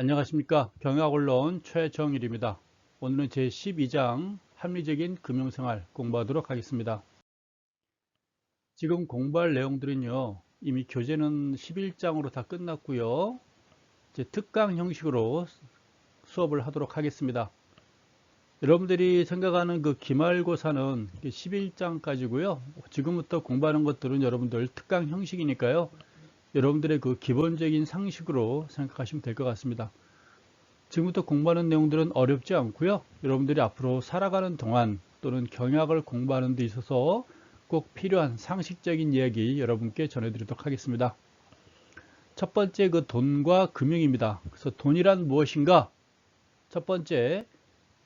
안녕하십니까. 경영언론 최정일입니다. 오늘은 제12장 합리적인 금융생활 공부하도록 하겠습니다. 지금 공부할 내용들은요, 이미 교재는 11장으로 다 끝났고요. 이제 특강 형식으로 수업을 하도록 하겠습니다. 여러분들이 생각하는 그 기말고사는 11장까지고요. 지금부터 공부하는 것들은 여러분들 특강 형식이니까요. 여러분들의 그 기본적인 상식으로 생각하시면 될 것 같습니다. 지금부터 공부하는 내용들은 어렵지 않고요. 여러분들이 앞으로 살아가는 동안 또는 경영학을 공부하는 데 있어서 꼭 필요한 상식적인 이야기 여러분께 전해드리도록 하겠습니다. 첫 번째 그 돈과 금융입니다. 그래서 돈이란 무엇인가? 첫 번째,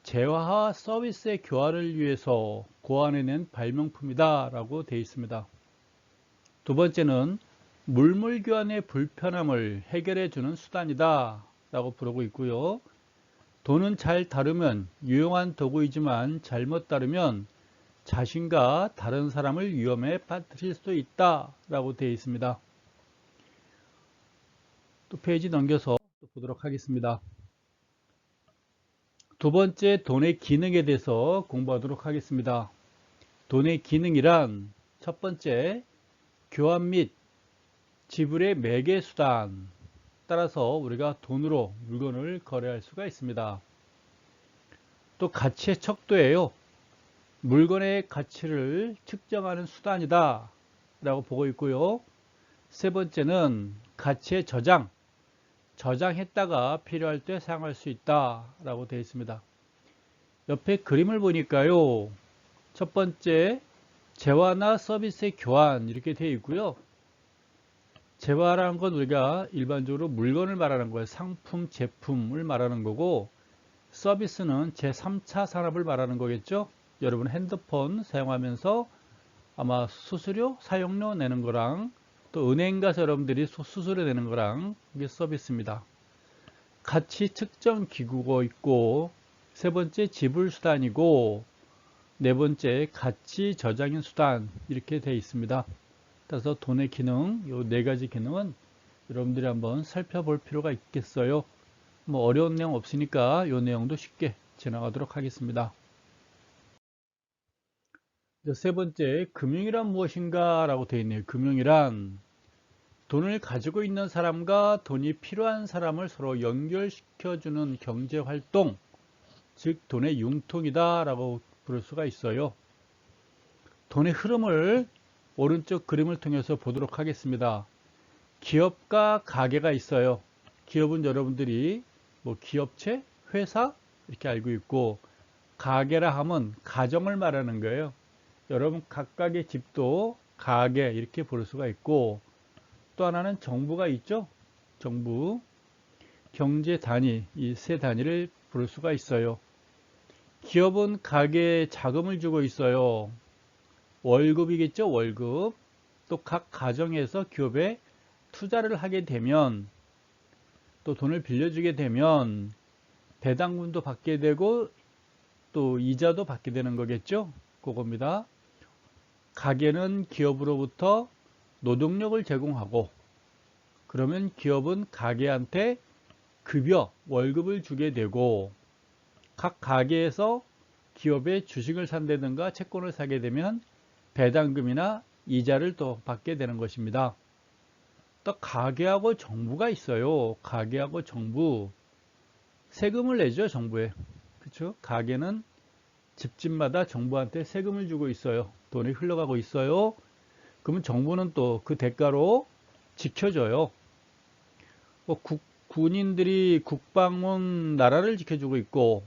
재화와 서비스의 교환을 위해서 고안해낸 발명품이다 라고 되어 있습니다. 두 번째는 물물교환의 불편함을 해결해주는 수단이다 라고 부르고 있고요. 돈은 잘 다루면 유용한 도구이지만 잘못 다루면 자신과 다른 사람을 위험에 빠뜨릴 수도 있다 라고 되어 있습니다. 또 페이지 넘겨서 또 보도록 하겠습니다. 두 번째, 돈의 기능에 대해서 공부하도록 하겠습니다. 돈의 기능이란 첫 번째, 교환 및 지불의 매개 수단, 따라서 우리가 돈으로 물건을 거래할 수가 있습니다. 또 가치의 척도예요. 물건의 가치를 측정하는 수단이다 라고 보고 있고요. 세 번째는 가치의 저장, 저장했다가 필요할 때 사용할 수 있다 라고 되어 있습니다. 옆에 그림을 보니까요, 첫 번째 재화나 서비스의 교환 이렇게 되어 있고요. 재화라는 건 우리가 일반적으로 물건을 말하는 거예요. 상품, 제품을 말하는 거고, 서비스는 제3차 산업을 말하는 거겠죠. 여러분 핸드폰 사용하면서 아마 수수료, 사용료 내는 거랑 또 은행 가서 여러분들이 수수료 내는 거랑 이게 서비스입니다. 가치 측정 기구가 있고, 세 번째 지불 수단이고, 네 번째 가치 저장인 수단 이렇게 되어 있습니다. 따라서 돈의 기능, 이 네 가지 기능은 여러분들이 한번 살펴볼 필요가 있겠어요. 뭐 어려운 내용 없으니까 이 내용도 쉽게 지나가도록 하겠습니다. 세 번째, 금융이란 무엇인가 라고 되어 있네요. 금융이란 돈을 가지고 있는 사람과 돈이 필요한 사람을 서로 연결시켜주는 경제활동, 즉 돈의 융통이다 라고 부를 수가 있어요. 돈의 흐름을 오른쪽 그림을 통해서 보도록 하겠습니다. 기업과 가게가 있어요. 기업은 여러분들이 뭐 기업체, 회사 이렇게 알고 있고, 가게라 하면 가정을 말하는 거예요. 여러분 각각의 집도 가게 이렇게 부를 수가 있고, 또 하나는 정부가 있죠. 정부, 경제 단위, 이 세 단위를 부를 수가 있어요. 기업은 가게에 자금을 주고 있어요. 월급이겠죠, 월급. 또 각 가정에서 기업에 투자를 하게 되면, 또 돈을 빌려주게 되면 배당금도 받게 되고 또 이자도 받게 되는 거겠죠. 그겁니다. 가게는 기업으로부터 노동력을 제공하고, 그러면 기업은 가게한테 급여, 월급을 주게 되고, 각 가게에서 기업의 주식을 산다든가 채권을 사게 되면 배당금이나 이자를 또 받게 되는 것입니다. 또 가게하고 정부가 있어요. 가게하고 정부. 세금을 내죠, 정부에. 그렇죠? 가게는 집집마다 정부한테 세금을 주고 있어요. 돈이 흘러가고 있어요. 그러면 정부는 또 그 대가로 지켜줘요. 뭐 군인들이 국방은 나라를 지켜주고 있고,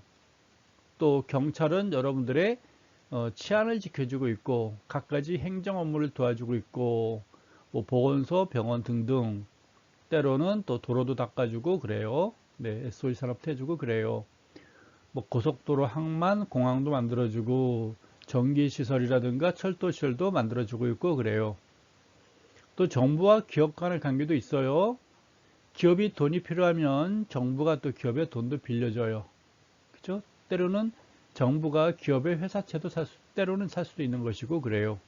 또 경찰은 여러분들의 치안을 지켜주고 있고, 갖가지 행정 업무를 도와주고 있고, 뭐 보건소, 병원 등등, 때로는 또 도로도 닦아주고 그래요. 네, SOE 산업도 해주고 그래요. 뭐 고속도로, 항만, 공항도 만들어주고, 전기시설이라든가 철도시설도 만들어주고 있고 그래요. 또 정부와 기업 간의 관계도 있어요. 기업이 돈이 필요하면 정부가 또 기업에 돈도 빌려줘요. 그죠? 때로는 정부가 기업의 회사채도 때로는 살 수도 있는 것이고 그래요.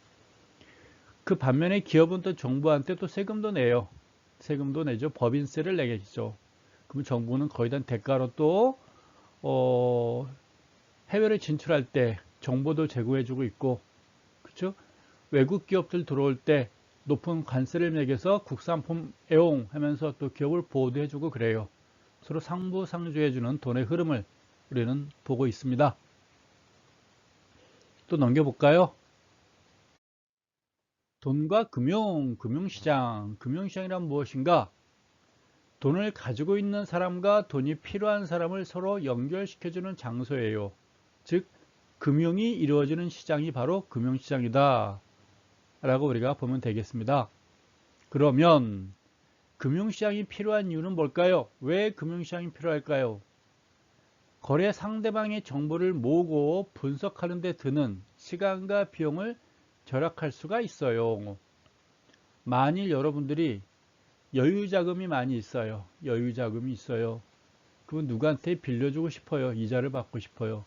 그 반면에 기업은 또 정부한테 또 세금도 내요. 세금도 내죠. 법인세를 내겠죠. 그럼 정부는 거의 다 대가로 또 해외를 진출할 때 정보도 제공해주고 있고, 그렇죠? 외국 기업들 들어올 때 높은 관세를 매겨서 국산품 애용하면서 또 기업을 보호도 해주고 그래요. 서로 상부상조해주는 돈의 흐름을 우리는 보고 있습니다. 또 넘겨볼까요? 돈과 금융시장. 금융시장이란 무엇인가? 돈을 가지고 있는 사람과 돈이 필요한 사람을 서로 연결시켜주는 장소예요. 즉, 금융이 이루어지는 시장이 바로 금융시장이다 라고 우리가 보면 되겠습니다. 그러면 금융시장이 필요한 이유는 뭘까요? 왜 금융시장이 필요할까요? 거래 상대방의 정보를 모으고 분석하는 데 드는 시간과 비용을 절약할 수가 있어요. 만일 여러분들이 여유자금이 많이 있어요. 여유자금이 있어요. 그러면 누구한테 빌려주고 싶어요. 이자를 받고 싶어요.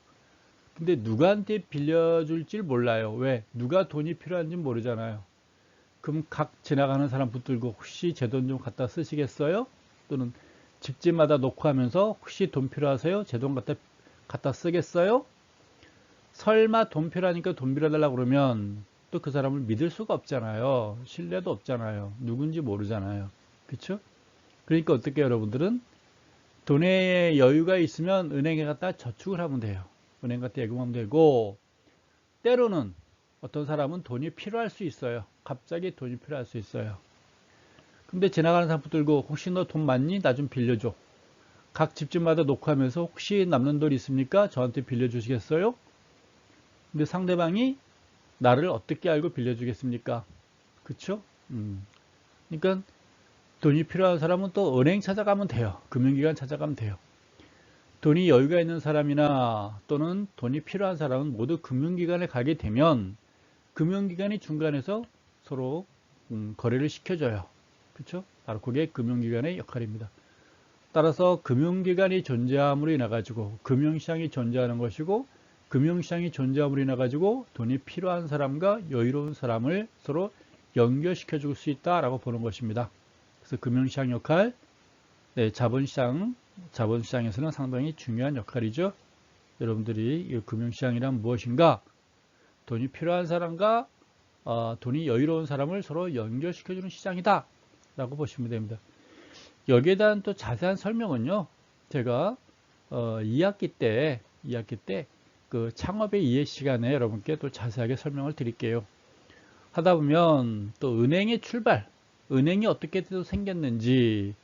근데 누구한테 빌려줄지 몰라요. 왜? 누가 돈이 필요한지 모르잖아요. 그럼 각 지나가는 사람 붙들고 혹시 제 돈 좀 갖다 쓰시겠어요? 또는 집집마다 놓고 하면서 혹시 돈 필요하세요? 제 돈 갖다 쓰겠어요? 설마 돈 필요하니까 돈 빌려달라고 그러면 또 그 사람을 믿을 수가 없잖아요. 신뢰도 없잖아요. 누군지 모르잖아요. 그쵸? 그러니까 어떻게 여러분들은 돈에 여유가 있으면 은행에 갖다 저축을 하면 돼요. 은행 갖다 예금하면 되고, 때로는 어떤 사람은 돈이 필요할 수 있어요. 갑자기 돈이 필요할 수 있어요. 근데 지나가는 사람 붙들고 혹시 너 돈 많니? 나 좀 빌려줘. 각 집집마다 놓고 하면서 혹시 남는 돈 있습니까? 저한테 빌려주시겠어요? 근데 상대방이 나를 어떻게 알고 빌려주겠습니까? 그쵸? 그러니까 돈이 필요한 사람은 또 은행 찾아가면 돼요. 금융기관 찾아가면 돼요. 돈이 여유가 있는 사람이나 또는 돈이 필요한 사람은 모두 금융기관에 가게 되면 금융기관이 중간에서 서로 거래를 시켜줘요. 그렇죠? 바로 그게 금융기관의 역할입니다. 따라서 금융기관이 존재함으로 인해 가지고 금융시장이 존재하는 것이고, 금융시장이 존재함으로 인해 가지고 돈이 필요한 사람과 여유로운 사람을 서로 연결시켜 줄 수 있다라고 보는 것입니다. 그래서 금융시장 역할, 네, 자본시장에서는 상당히 중요한 역할이죠. 여러분들이 이 금융시장이란 무엇인가? 돈이 필요한 사람과 돈이 여유로운 사람을 서로 연결시켜주는 시장이다 라고 보시면 됩니다. 여기에 대한 또 자세한 설명은요, 제가 2학기 때 그 창업의 이해 시간에 여러분께 또 자세하게 설명을 드릴게요. 하다 보면 또 은행의 출발, 은행이 어떻게 생겼는지,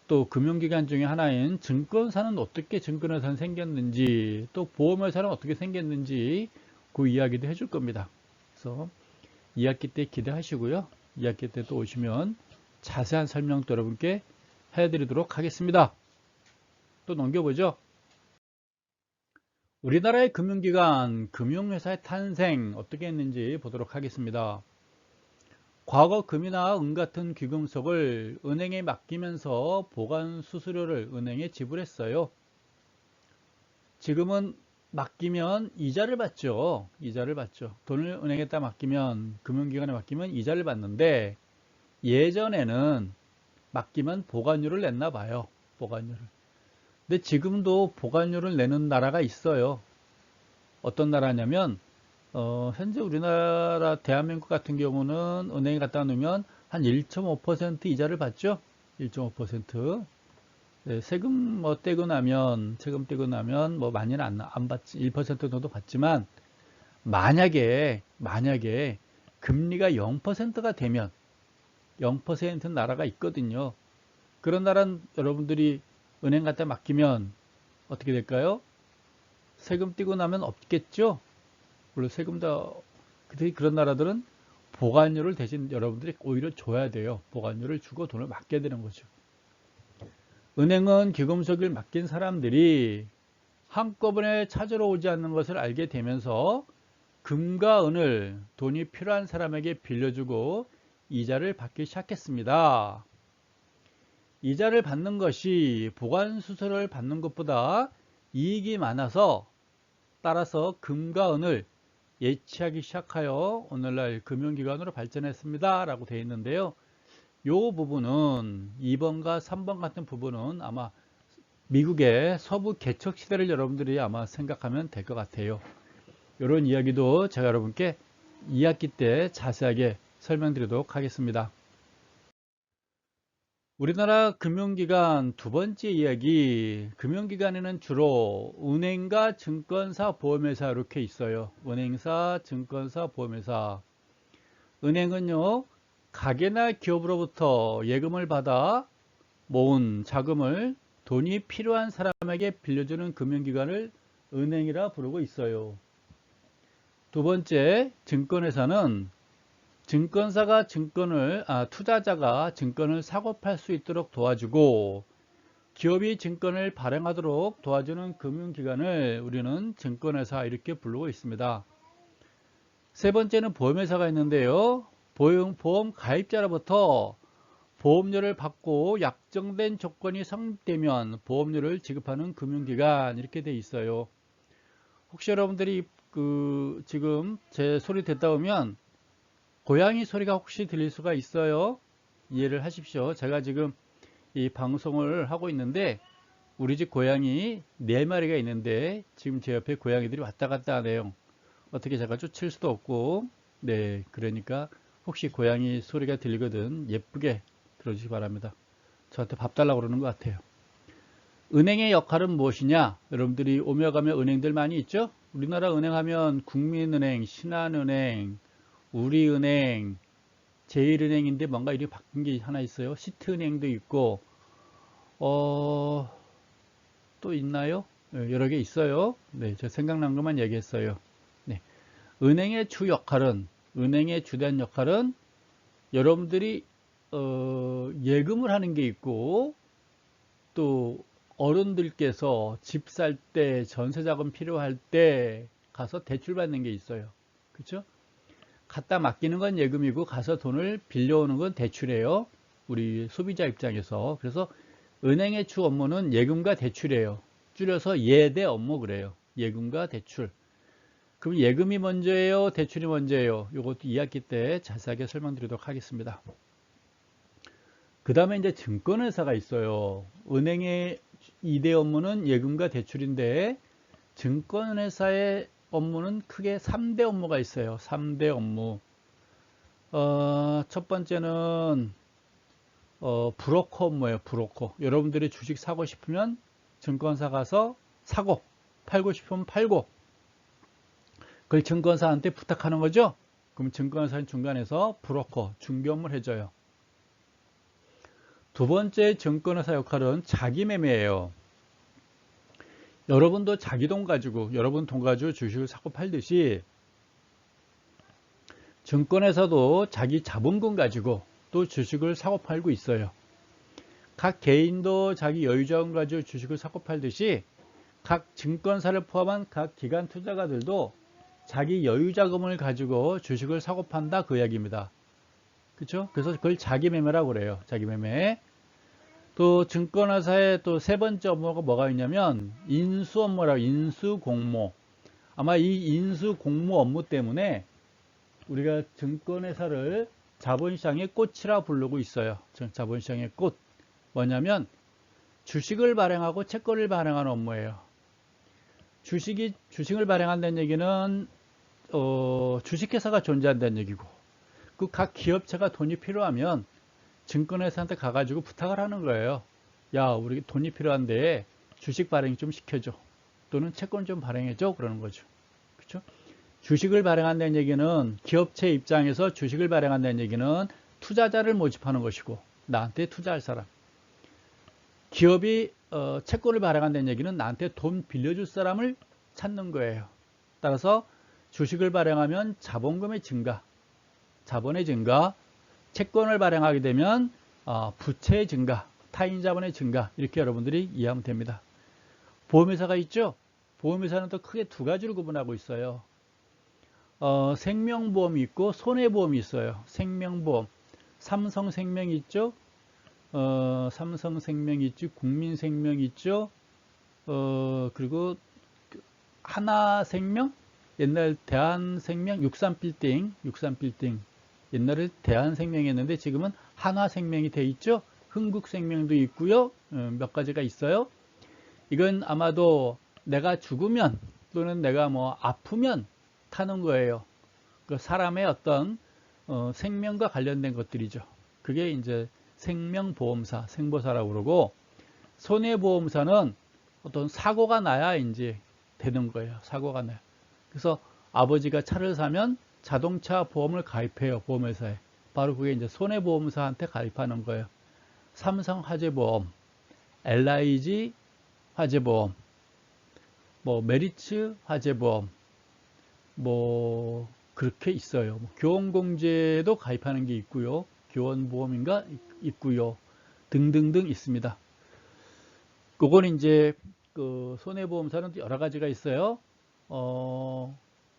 또 금융기관 중에 하나인 증권사는 어떻게 증권회사는 생겼는지, 또 보험회사는 어떻게 생겼는지 그 이야기도 해줄 겁니다. 그래서 2학기 때 기대하시고요. 2학기 때 또 오시면 자세한 설명도 여러분께 해드리도록 하겠습니다. 또 넘겨보죠. 우리나라의 금융기관, 금융회사의 탄생 어떻게 했는지 보도록 하겠습니다. 과거 금이나 은 같은 귀금속을 은행에 맡기면서 보관 수수료를 은행에 지불했어요. 지금은 맡기면 이자를 받죠. 이자를 받죠. 돈을 은행에다 맡기면, 금융기관에 맡기면 이자를 받는데, 예전에는 맡기면 보관료를 냈나 봐요. 보관료를. 근데 지금도 보관료를 내는 나라가 있어요. 어떤 나라냐면 현재 우리나라 대한민국 같은 경우는 은행에 갖다 놓으면 한 1.5% 이자를 받죠. 1.5%. 네, 세금 세금 떼고 나면 뭐 많이는 안 받지. 1% 정도 받지만 만약에 금리가 0%가 되면 0% 나라가 있거든요. 그런 나라는 여러분들이 은행 갖다 맡기면 어떻게 될까요? 세금 떼고 나면 없겠죠? 물론 세금도, 그런 나라들은 보관료를 대신 여러분들이 오히려 줘야 돼요. 보관료를 주고 돈을 맡게 되는 거죠. 은행은 기금속을 맡긴 사람들이 한꺼번에 찾으러 오지 않는 것을 알게 되면서 금과 은을 돈이 필요한 사람에게 빌려주고 이자를 받기 시작했습니다. 이자를 받는 것이 보관수수료를 받는 것보다 이익이 많아서, 따라서 금과 은을 예치하기 시작하여 오늘날 금융기관으로 발전했습니다 라고 되어 있는데요. 요 부분은 2번과 3번 같은 부분은 아마 미국의 서부 개척 시대를 여러분들이 아마 생각하면 될 것 같아요. 이런 이야기도 제가 여러분께 2학기 때 자세하게 설명드리도록 하겠습니다. 우리나라 금융기관 두 번째 이야기, 금융기관에는 주로 은행과 증권사, 보험회사 이렇게 있어요. 은행사, 증권사, 보험회사. 은행은요, 가게나 기업으로부터 예금을 받아 모은 자금을 돈이 필요한 사람에게 빌려주는 금융기관을 은행이라 부르고 있어요. 두 번째, 증권회사는 증권사가 투자자가 증권을 사고 팔 수 있도록 도와주고 기업이 증권을 발행하도록 도와주는 금융기관을 우리는 증권회사 이렇게 부르고 있습니다. 세 번째는 보험회사가 있는데요. 보험 가입자로부터 보험료를 받고 약정된 조건이 성립되면 보험료를 지급하는 금융기관 이렇게 돼 있어요. 혹시 여러분들이 지금 제 소리 듣다 보면 고양이 소리가 혹시 들릴 수가 있어요. 이해를 하십시오. 제가 지금 이 방송을 하고 있는데 우리 집 고양이 4마리가 있는데 지금 제 옆에 고양이들이 왔다 갔다 하네요. 어떻게 제가 쫓을 수도 없고 네, 그러니까 혹시 고양이 소리가 들리거든 예쁘게 들어주시기 바랍니다. 저한테 밥 달라고 그러는 것 같아요. 은행의 역할은 무엇이냐? 여러분들이 오며 가며 은행들 많이 있죠? 우리나라 은행하면 국민은행, 신한은행, 우리은행, 제일은행인데 뭔가 이름이 바뀐 게 하나 있어요. 시트은행도 있고 또 있나요? 여러 개 있어요. 네, 저 생각난 것만 얘기했어요. 네. 은행의 주된 역할은 여러분들이 예금을 하는 게 있고 또 어른들께서 집 살 때 전세자금 필요할 때 가서 대출 받는 게 있어요. 그렇죠? 갖다 맡기는 건 예금이고 가서 돈을 빌려오는 건 대출이에요. 우리 소비자 입장에서. 그래서 은행의 주 업무는 예금과 대출이에요. 줄여서 예대 업무 그래요. 예금과 대출. 그럼 예금이 먼저예요? 대출이 먼저예요? 이것도 2학기 때 자세하게 설명드리도록 하겠습니다. 그 다음에 이제 증권회사가 있어요. 은행의 2대 업무는 예금과 대출인데 증권회사의 업무는 크게 3대 업무가 있어요. 3대 업무. 첫 번째는 브로커 업무예요. 브로커. 여러분들이 주식 사고 싶으면 증권사 가서 사고, 팔고 싶으면 팔고, 그걸 증권사한테 부탁하는 거죠. 그럼 증권사는 중간에서 브로커, 중개 업무를 해줘요. 두 번째 증권회사 역할은 자기 매매예요. 여러분도 자기 돈 가지고, 여러분 돈 가지고 주식을 사고 팔듯이 증권회사도 자기 자본금 가지고 또 주식을 사고 팔고 있어요. 각 개인도 자기 여유자금 가지고 주식을 사고 팔듯이 각 증권사를 포함한 각 기관 투자가들도 자기 여유자금을 가지고 주식을 사고 판다 그 이야기입니다. 그렇죠? 그래서 그걸 자기 매매라고 그래요. 자기 매매. 또 증권회사의 또 세 번째 업무가 뭐가 있냐면 인수 업무라고 인수 공모. 아마 이 인수 공모 업무 때문에 우리가 증권회사를 자본시장의 꽃이라 부르고 있어요. 자본시장의 꽃. 뭐냐면 주식을 발행하고 채권을 발행하는 업무예요. 주식을 발행한다는 얘기는 주식회사가 존재한다는 얘기고 그 각 기업체가 돈이 필요하면 증권회사한테 가가지고 부탁을 하는 거예요. 야, 우리 돈이 필요한데 주식 발행 좀 시켜줘. 또는 채권 좀 발행해줘. 그러는 거죠. 그렇죠? 주식을 발행한다는 얘기는 기업체 입장에서 주식을 발행한다는 얘기는 투자자를 모집하는 것이고 나한테 투자할 사람. 기업이 채권을 발행한다는 얘기는 나한테 돈 빌려줄 사람을 찾는 거예요. 따라서 주식을 발행하면 자본금의 증가, 자본의 증가, 채권을 발행하게 되면 부채의 증가, 타인 자본의 증가 이렇게 여러분들이 이해하면 됩니다. 보험회사가 있죠? 보험회사는 또 크게 두 가지로 구분하고 있어요. 생명보험이 있고 손해보험이 있어요. 생명보험. 삼성생명 있죠? 삼성생명 있죠? 국민생명 있죠? 그리고 하나생명? 옛날 대한생명? 63빌딩. 옛날에 대한생명이었는데 지금은 한화생명이 돼 있죠. 흥국생명도 있고요. 몇 가지가 있어요. 이건 아마도 내가 죽으면 또는 내가 뭐 아프면 타는 거예요. 그 사람의 어떤 생명과 관련된 것들이죠. 그게 이제 생명보험사, 생보사라고 그러고, 손해보험사는 어떤 사고가 나야 이제 되는 거예요. 사고가 나요. 그래서 아버지가 차를 사면 자동차 보험을 가입해요. 보험회사에. 바로 그게 이제 손해보험사한테 가입하는 거예요. 삼성화재보험, LIG 화재보험, 뭐 메리츠 화재보험, 뭐 그렇게 있어요. 뭐 교원공제도 가입하는 게 있고요. 교원보험인가 있고요. 등등등 있습니다. 그건 이제 그 손해보험사는 여러 가지가 있어요.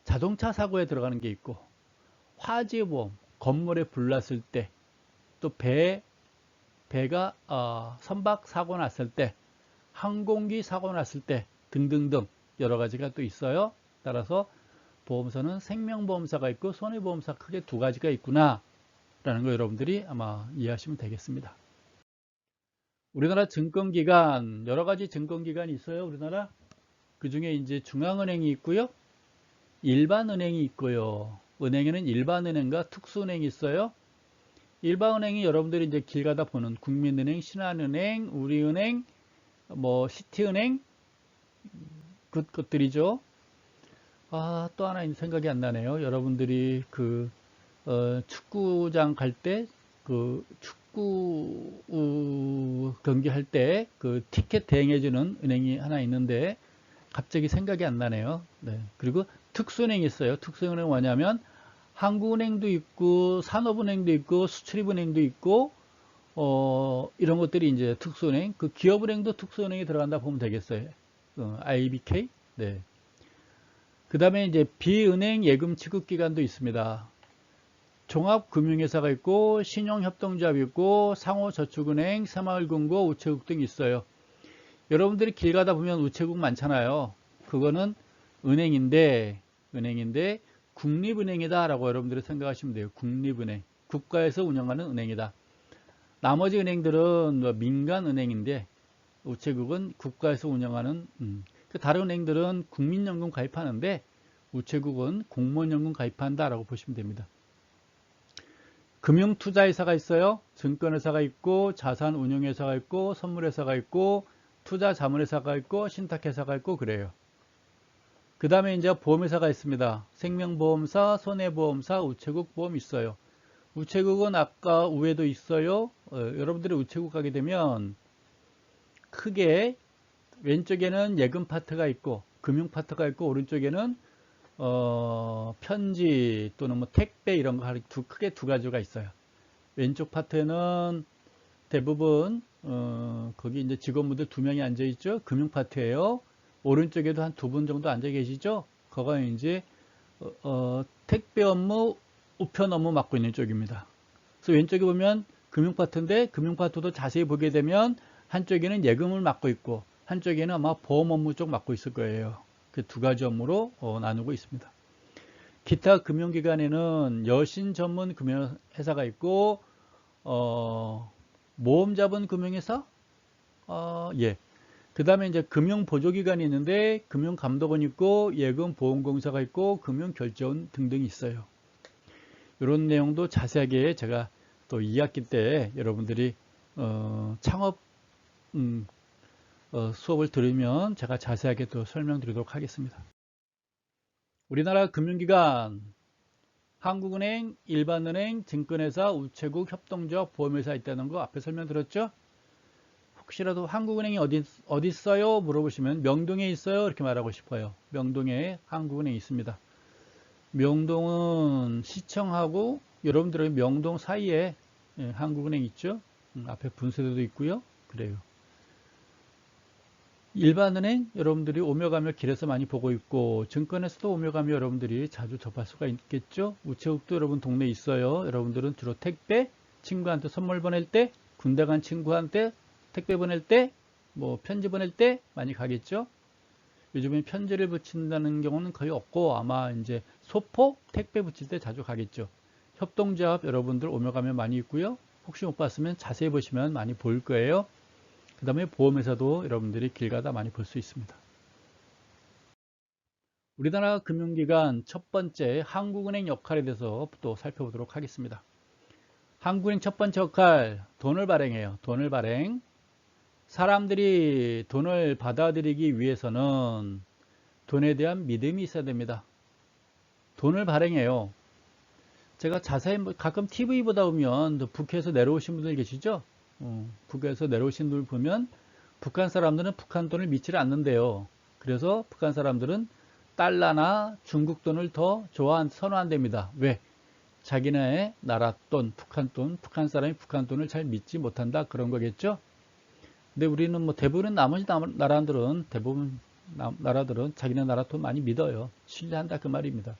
자동차 사고에 들어가는 게 있고, 화재보험, 건물에 불 났을 때, 또 배가 선박 사고 났을 때, 항공기 사고 났을 때 등등등 여러 가지가 또 있어요. 따라서 보험사는 생명보험사가 있고 손해보험사 크게 두 가지가 있구나 라는 거 여러분들이 아마 이해하시면 되겠습니다. 우리나라 증권기관 여러 가지 증권기관이 있어요. 우리나라 그 중에 이제 중앙은행이 있고요. 일반은행이 있고요. 은행에는 일반은행과 특수은행이 있어요. 일반은행이 여러분들이 이제 길 가다 보는 국민은행, 신한은행, 우리은행, 뭐 시티은행 것들이죠. 또 하나 생각이 안 나네요. 여러분들이 그 축구장 갈 때 그 축구 경기 할 때 그 티켓 대행해주는 은행이 하나 있는데 갑자기 생각이 안 나네요. 네. 그리고 특수은행이 있어요. 특수은행은 뭐냐면 한국은행도 있고 산업은행도 있고 수출입은행도 있고 이런 것들이 이제 특수은행, 그 기업은행도 특수은행에 들어간다 보면 되겠어요. IBK. 네. 그 다음에 이제 비은행 예금 취급기관도 있습니다. 종합금융회사가 있고, 신용협동조합이 있고, 상호저축은행, 새마을금고, 우체국 등이 있어요. 여러분들이 길 가다 보면 우체국 많잖아요. 그거는 은행인데 국립은행이다라고 여러분들이 생각하시면 돼요. 국립은행. 국가에서 운영하는 은행이다. 나머지 은행들은 뭐 민간은행인데 우체국은 국가에서 운영하는 다른 은행들은 국민연금 가입하는데 우체국은 공무원연금 가입한다라고 보시면 됩니다. 금융투자회사가 있어요. 증권회사가 있고 자산운용회사가 있고 선물회사가 있고 투자자문회사가 있고 신탁회사가 있고 그래요. 그 다음에 이제 보험회사가 있습니다. 생명보험사, 손해보험사, 우체국 보험 있어요. 우체국은 아까 위에도 있어요. 여러분들이 우체국 가게 되면 크게 왼쪽에는 예금 파트가 있고 금융 파트가 있고 오른쪽에는 편지 또는 뭐 택배 이런 거 크게 두 가지가 있어요. 왼쪽 파트는 대부분 거기 이제 직원분들 2명이 앉아 있죠. 금융 파트예요. 오른쪽에도 한 2분 정도 앉아 계시죠. 그거 이제 택배 업무, 우편 업무 맡고 있는 쪽입니다. 그래서 왼쪽에 보면 금융 파트인데 금융 파트도 자세히 보게 되면 한쪽에는 예금을 맡고 있고 한쪽에는 아마 보험 업무 쪽 맡고 있을 거예요. 그 두 가지 업무로 나누고 있습니다. 기타 금융기관에는 여신 전문 금융회사가 있고 모험 자본 금융회사, 예. 그 다음에 이제 금융보조기관이 있는데 금융감독원 있고 예금보험공사가 있고 금융결제원 등등이 있어요. 이런 내용도 자세하게 제가 또 2학기 때 여러분들이 창업 수업을 들으면 제가 자세하게 또 설명드리도록 하겠습니다. 우리나라 금융기관 한국은행, 일반은행, 증권회사, 우체국, 협동조합, 보험회사 있다는 거 앞에 설명드렸죠? 혹시라도 한국은행이 어디 있어요? 물어보시면 명동에 있어요. 이렇게 말하고 싶어요. 명동에 한국은행이 있습니다. 명동은 시청하고 여러분들의 명동 사이에 한국은행 있죠? 앞에 분수대도 있고요. 그래요. 일반은행 여러분들이 오며 가며 길에서 많이 보고 있고 증권에서도 오며 가며 여러분들이 자주 접할 수가 있겠죠. 우체국도 여러분 동네에 있어요. 여러분들은 주로 택배, 친구한테 선물 보낼 때, 군대 간 친구한테 택배 보낼 때, 뭐 편지 보낼 때 많이 가겠죠. 요즘엔 편지를 붙인다는 경우는 거의 없고 아마 이제 소포, 택배 붙일 때 자주 가겠죠. 협동조합 여러분들 오며 가며 많이 있고요. 혹시 못 봤으면 자세히 보시면 많이 보일 거예요. 그 다음에 보험에서도 여러분들이 길 가다 많이 볼 수 있습니다. 우리나라 금융기관 첫 번째 한국은행 역할에 대해서 또 살펴보도록 하겠습니다. 한국은행 첫 번째 역할, 돈을 발행해요. 돈을 발행. 사람들이 돈을 받아들이기 위해서는 돈에 대한 믿음이 있어야 됩니다. 돈을 발행해요. 제가 자세히 가끔 TV 보다 보면 북에서 내려오신 분들 계시죠? 북에서 내려오신 분들 보면 북한 사람들은 북한 돈을 믿지 않는데요. 그래서 북한 사람들은 달러나 중국 돈을 더 선호한답니다. 왜? 자기네 나라 돈, 북한 사람이 북한 돈을 잘 믿지 못한다 그런 거겠죠? 근데 우리는 뭐 대부분 나머지 나라들은 나라들은 자기네 나라 돈 많이 믿어요. 신뢰한다 그 말입니다.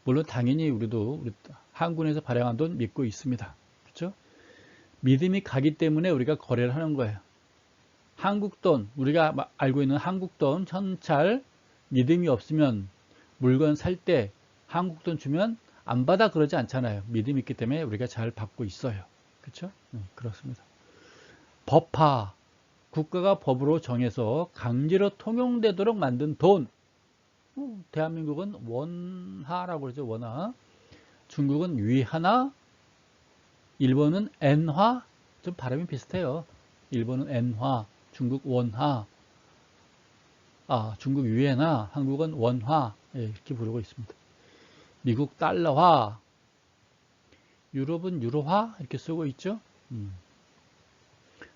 물론 당연히 우리 한국에서 발행한 돈 믿고 있습니다. 그렇죠? 믿음이 가기 때문에 우리가 거래를 하는 거예요. 한국 돈, 우리가 알고 있는 한국 돈 현찰 믿음이 없으면 물건 살 때 한국 돈 주면 안 받아 그러지 않잖아요. 믿음이 있기 때문에 우리가 잘 받고 있어요. 그렇죠? 그렇습니다. 법화, 국가가 법으로 정해서 강제로 통용되도록 만든 돈. 대한민국은 원화라고 그러죠. 원화. 중국은 위화나, 일본은 엔화. 좀 발음이 비슷해요. 일본은 엔화, 중국 원화. 중국 위에나 한국은 원화 이렇게 부르고 있습니다. 미국 달러화, 유럽은 유로화 이렇게 쓰고 있죠.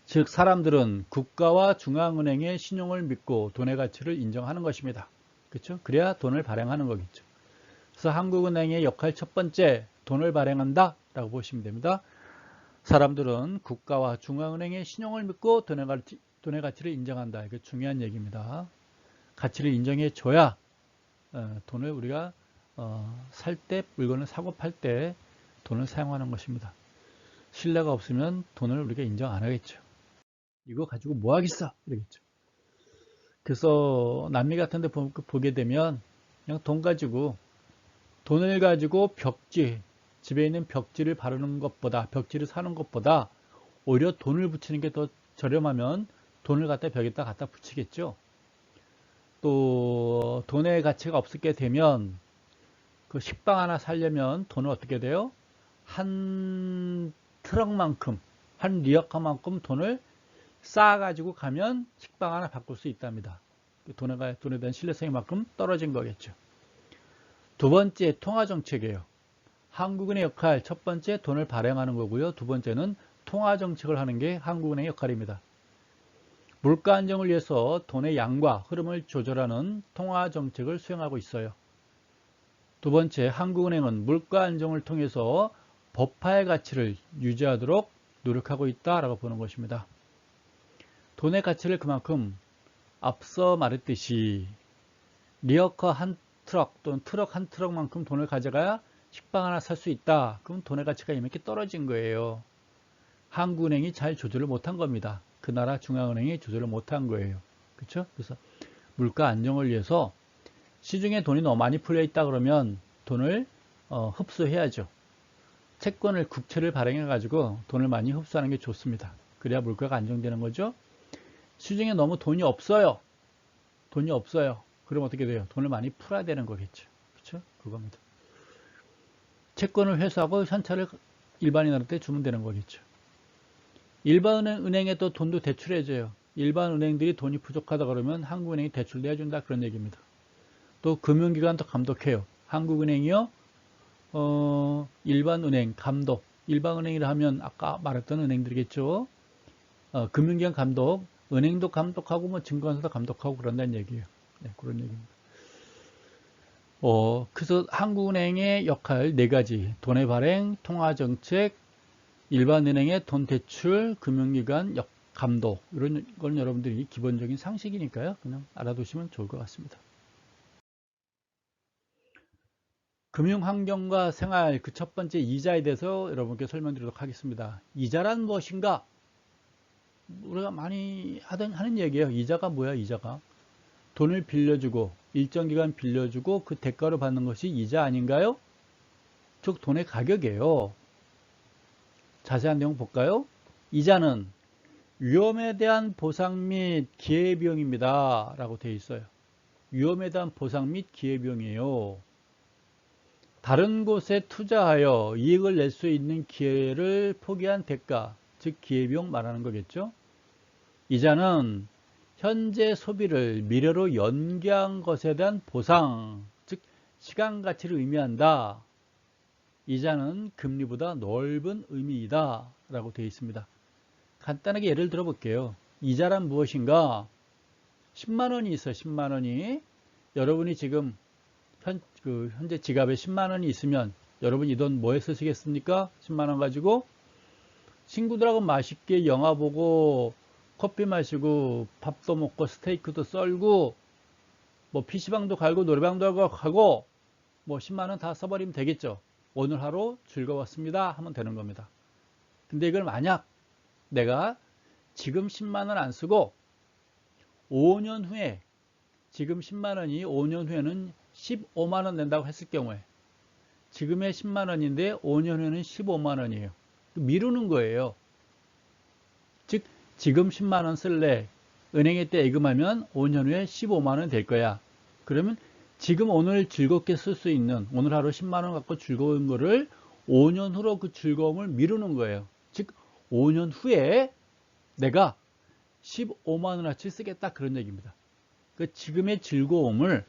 즉 사람들은 국가와 중앙은행의 신용을 믿고 돈의 가치를 인정하는 것입니다. 그렇죠? 그래야 돈을 발행하는 거겠죠. 그래서 한국은행의 역할 첫 번째, 돈을 발행한다 라고 보시면 됩니다. 사람들은 국가와 중앙은행의 신용을 믿고 돈의 가치를 인정한다. 이게 중요한 얘기입니다. 가치를 인정해 줘야 돈을 우리가 살 때, 물건을 사고 팔 때 돈을 사용하는 것입니다. 신뢰가 없으면 돈을 우리가 인정 안 하겠죠. 이거 가지고 뭐 하겠어? 이러겠죠. 그래서 남미 같은 데 보게 되면 그냥 돈을 가지고 집에 있는 벽지를 바르는 것보다, 벽지를 사는 것보다 오히려 돈을 붙이는 게 더 저렴하면 돈을 벽에다 갖다 붙이겠죠. 또 돈의 가치가 없게 되면 그 식빵 하나 사려면 돈은 어떻게 돼요? 한 트럭만큼, 한 리어카만큼 돈을 쌓아가지고 가면 식빵 하나 바꿀 수 있답니다. 돈에 대한 신뢰성이 만큼 떨어진 거겠죠. 두 번째, 통화정책이에요. 한국은행의 역할, 첫 번째 돈을 발행하는 거고요. 두 번째는 통화정책을 하는 게 한국은행의 역할입니다. 물가 안정을 위해서 돈의 양과 흐름을 조절하는 통화정책을 수행하고 있어요. 두 번째, 한국은행은 물가 안정을 통해서 법화의 가치를 유지하도록 노력하고 있다라고 보는 것입니다. 돈의 가치를 그만큼 앞서 말했듯이 리어커 한 트럭 또는 트럭 한 트럭만큼 돈을 가져가야 식빵 하나 살 수 있다. 그럼 돈의 가치가 이렇게 떨어진 거예요. 한국은행이 잘 조절을 못한 겁니다. 그 나라 중앙은행이 조절을 못한 거예요. 그렇죠? 그래서 물가 안정을 위해서 시중에 돈이 너무 많이 풀려 있다 그러면 돈을 흡수해야죠. 국채를 발행해 가지고 돈을 많이 흡수하는 게 좋습니다. 그래야 물가가 안정되는 거죠. 시중에 너무 돈이 없어요. 그럼 어떻게 돼요? 돈을 많이 풀어야 되는 거겠죠. 그렇죠? 그겁니다. 채권을 회수하고 현찰을 일반인한테 주면 되는 거겠죠. 일반 은행에 또 돈도 대출해줘요. 일반 은행들이 돈이 부족하다 그러면 한국은행이 대출 내준다 그런 얘기입니다. 또 금융기관도 감독해요. 한국은행이요. 일반 은행 감독. 일반 은행이라 하면 아까 말했던 은행들이겠죠. 금융기관 감독, 은행도 감독하고 뭐 증권사도 감독하고 그런다는 얘기예요. 네, 그런 얘기입니다. 그래서 한국은행의 역할 네 가지. 돈의 발행, 통화정책, 일반은행의 돈 대출, 금융기관 감독. 이런 건 여러분들이 기본적인 상식이니까요. 그냥 알아두시면 좋을 것 같습니다. 금융환경과 생활 그 첫 번째 이자에 대해서 여러분께 설명드리도록 하겠습니다. 이자란 무엇인가? 우리가 많이 하는 얘기예요. 이자가 뭐야, 이자가? 돈을 빌려주고 일정 기간 빌려주고 그 대가로 받는 것이 이자 아닌가요? 즉 돈의 가격이에요. 자세한 내용 볼까요? 이자는 위험에 대한 보상 및 기회비용입니다 라고 되어 있어요. 위험에 대한 보상 및 기회비용이에요. 다른 곳에 투자하여 이익을 낼 수 있는 기회를 포기한 대가, 즉 기회비용 말하는 거겠죠. 이자는 현재 소비를 미래로 연기한 것에 대한 보상, 즉 시간 가치를 의미한다. 이자는 금리보다 넓은 의미이다 라고 되어 있습니다. 간단하게 예를 들어 볼게요. 이자란 무엇인가? 10만 원이 있어요. 10만 원이. 여러분이 지금 현재 지갑에 10만 원이 있으면 여러분 이 돈 뭐에 쓰시겠습니까? 10만 원 가지고 친구들하고 맛있게 영화 보고 커피 마시고 밥도 먹고 스테이크도 썰고 뭐 PC방도 갈고 노래방도 가고 뭐 10만 원 다 써버리면 되겠죠. 오늘 하루 즐거웠습니다 하면 되는 겁니다. 근데 이걸 만약 내가 지금 10만 원 안 쓰고 5년 후에 지금 10만 원이 5년 후에는 15만 원 낸다고 했을 경우에 지금의 10만 원인데 5년 후에는 15만 원이에요. 미루는 거예요. 즉 지금 10만 원 쓸래. 은행에 때 예금하면 5년 후에 15만 원 될 거야. 그러면 지금 오늘 즐겁게 쓸 수 있는 오늘 하루 10만 원 갖고 즐거운 거를 5년 후로 그 즐거움을 미루는 거예요. 즉 5년 후에 내가 15만 원어치 쓰겠다 그런 얘기입니다. 그 지금의 즐거움을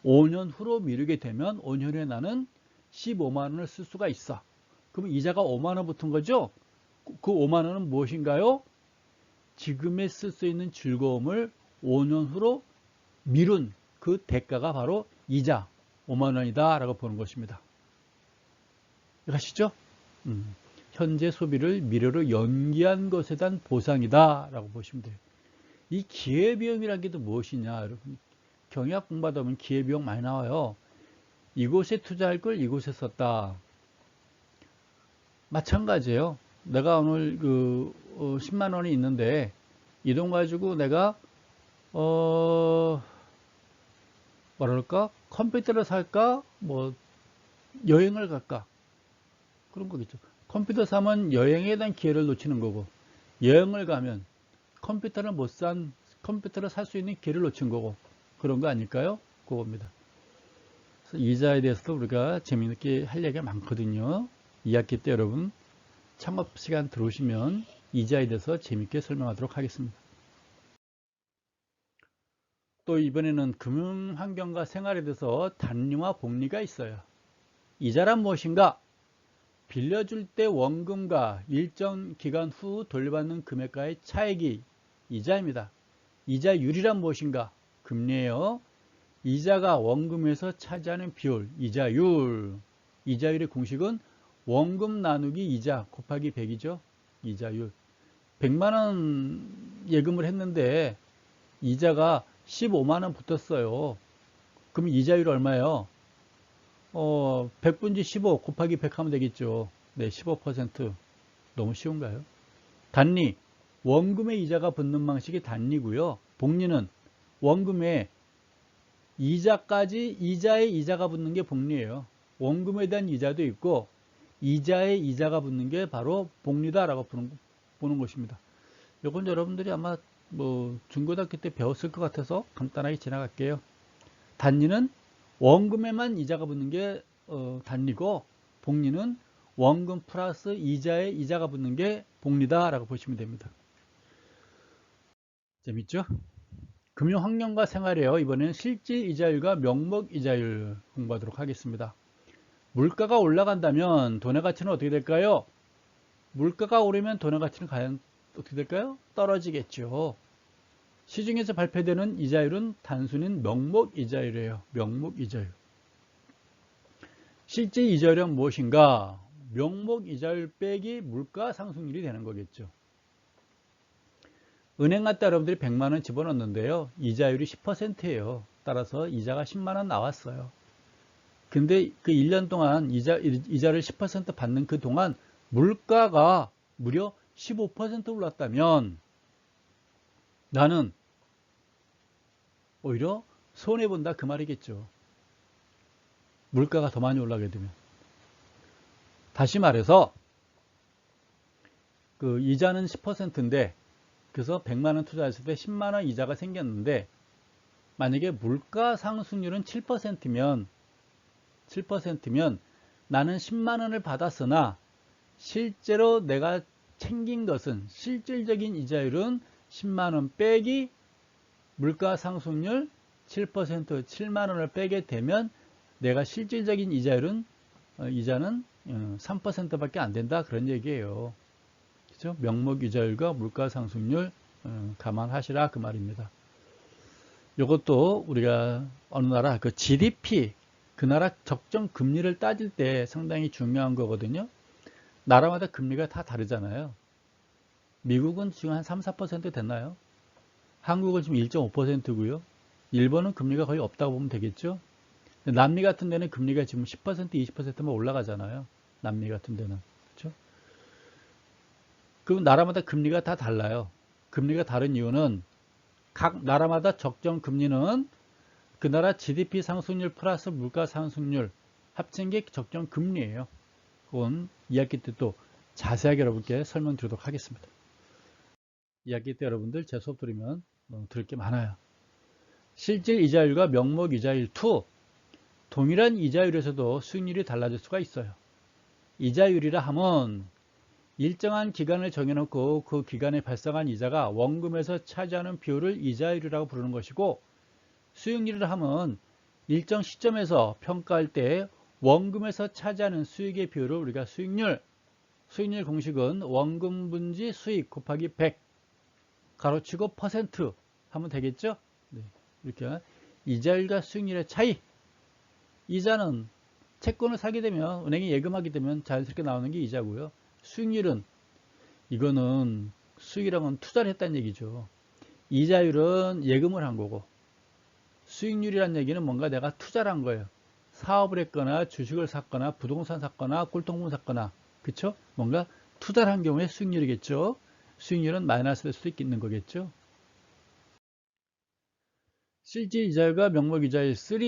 5년 후로 미루게 되면 5년 후에 나는 15만 원을 쓸 수가 있어. 그럼 이자가 5만 원 붙은 거죠? 그 5만 원은 무엇인가요? 지금에 쓸 수 있는 즐거움을 5년 후로 미룬 그 대가가 바로 이자 5만 원이다 라고 보는 것입니다. 아시죠? 현재 소비를 미래로 연기한 것에 대한 보상이다 라고 보시면 돼요. 이 기회비용이라는 게 또 무엇이냐? 여러분 경영학 공부하다 보면 기회비용 많이 나와요. 이곳에 투자할 걸 이곳에 썼다. 마찬가지예요. 내가 오늘 10만 원이 있는데 이 돈 가지고 내가 뭐랄까 컴퓨터를 살까 뭐 여행을 갈까 그런 거겠죠. 컴퓨터 사면 여행에 대한 기회를 놓치는 거고 여행을 가면 컴퓨터를 살 수 있는 기회를 놓친 거고 그런 거 아닐까요? 그겁니다. 그래서 이자에 대해서도 우리가 재미있게 할 얘기가 많거든요. 2학기 때 여러분 창업 시간 들어오시면 이자에 대해서 재미있게 설명하도록 하겠습니다. 또 이번에는 금융환경과 생활에 대해서 단리와 복리가 있어요. 이자란 무엇인가? 빌려줄 때 원금과 일정 기간 후 돌려받는 금액과의 차액이 이자입니다. 이자율이란 무엇인가? 금리예요. 이자가 원금에서 차지하는 비율, 이자율. 이자율의 공식은 원금 나누기 이자 곱하기 100이죠. 이자율. 100만 원 예금을 했는데 이자가 15만 원 붙었어요. 그럼 이자율 얼마예요? 100분지 15 곱하기 100 하면 되겠죠. 네, 15%. 너무 쉬운가요? 단리. 원금의 이자가 붙는 방식이 단리고요. 복리는 원금에 이자까지 이자에 이자가 붙는 게 복리예요. 원금에 대한 이자도 있고 이자에 이자가 붙는 게 바로 복리다라고 보는 것입니다. 이건 여러분들이 아마 중고등학교 때 배웠을 것 같아서 간단하게 지나갈게요. 단리는 원금에만 이자가 붙는 게 단리고 복리는 원금 플러스 이자에 이자가 붙는 게 복리다라고 보시면 됩니다. 재밌죠? 금융환경과 생활이에요. 이번에는 실질 이자율과 명목 이자율 공부하도록 하겠습니다. 물가가 올라간다면 돈의 가치는 어떻게 될까요? 물가가 오르면 돈의 가치는 과연 어떻게 될까요? 떨어지겠죠. 시중에서 발표되는 이자율은 단순히 명목 이자율이에요. 명목 이자율. 실제 이자율은 무엇인가? 명목 이자율 빼기 물가 상승률이 되는 거겠죠. 은행 갔다 여러분들이 100만 원 집어넣는데요. 이자율이 10%예요. 따라서 이자가 10만 원 나왔어요. 근데 그 1년 동안 이자를 10% 받는 그 동안 물가가 무려 15% 올랐다면 나는 오히려 손해본다 그 말이겠죠. 물가가 더 많이 올라가게 되면. 다시 말해서 그 이자는 10%인데 그래서 100만 원 투자했을 때 10만 원 이자가 생겼는데 만약에 물가 상승률은 7%면 나는 10만 원을 받았으나 실제로 내가 챙긴 것은 실질적인 이자율은 10만 원 빼기 물가 상승률 7% 7만 원을 빼게 되면 내가 실질적인 이자율은 이자는 3%밖에 안 된다 그런 얘기예요. 그렇죠? 명목 이자율과 물가 상승률 감안하시라 그 말입니다. 이것도 우리가 어느 나라 그 GDP 그 나라 적정 금리를 따질 때 상당히 중요한 거거든요. 나라마다 금리가 다 다르잖아요. 미국은 지금 한 3, 4% 됐나요? 한국은 지금 1.5%고요. 일본은 금리가 거의 없다고 보면 되겠죠. 남미 같은 데는 금리가 지금 10%, 20%만 올라가잖아요. 남미 같은 데는. 그렇죠? 그럼 나라마다 금리가 다 달라요. 금리가 다른 이유는 각 나라마다 적정 금리는 그 나라 GDP 상승률 플러스 물가 상승률 합친 게 적정 금리예요. 그건 2학기 때 또 자세하게 여러분께 설명드리도록 하겠습니다. 2학기 때 여러분들 제 수업 들으면 들을 게 많아요. 실질 이자율과 명목 이자율 2 동일한 이자율에서도 수익률이 달라질 수가 있어요. 이자율이라 하면 일정한 기간을 정해놓고 그 기간에 발생한 이자가 원금에서 차지하는 비율을 이자율이라고 부르는 것이고 수익률이라 하면 일정 시점에서 평가할 때 원금에서 차지하는 수익의 비율을 우리가 수익률 공식은 원금 분지 수익 곱하기 100 가로치고 퍼센트 하면 되겠죠? 네, 이렇게 이자율과 수익률의 차이. 이자는 채권을 사게 되면 은행에 예금하게 되면 자연스럽게 나오는 게 이자고요. 수익률은 이거는 수익이라면 투자를 했다는 얘기죠. 이자율은 예금을 한 거고 수익률이란 얘기는 뭔가 내가 투자를 한 거예요. 사업을 했거나 주식을 샀거나 부동산 샀거나 꿀통분 샀거나 그쵸? 뭔가 투자를 한 경우에 수익률이겠죠. 수익률은 마이너스 될 수도 있는 거겠죠. 실질 이자율과 명목 이자율 3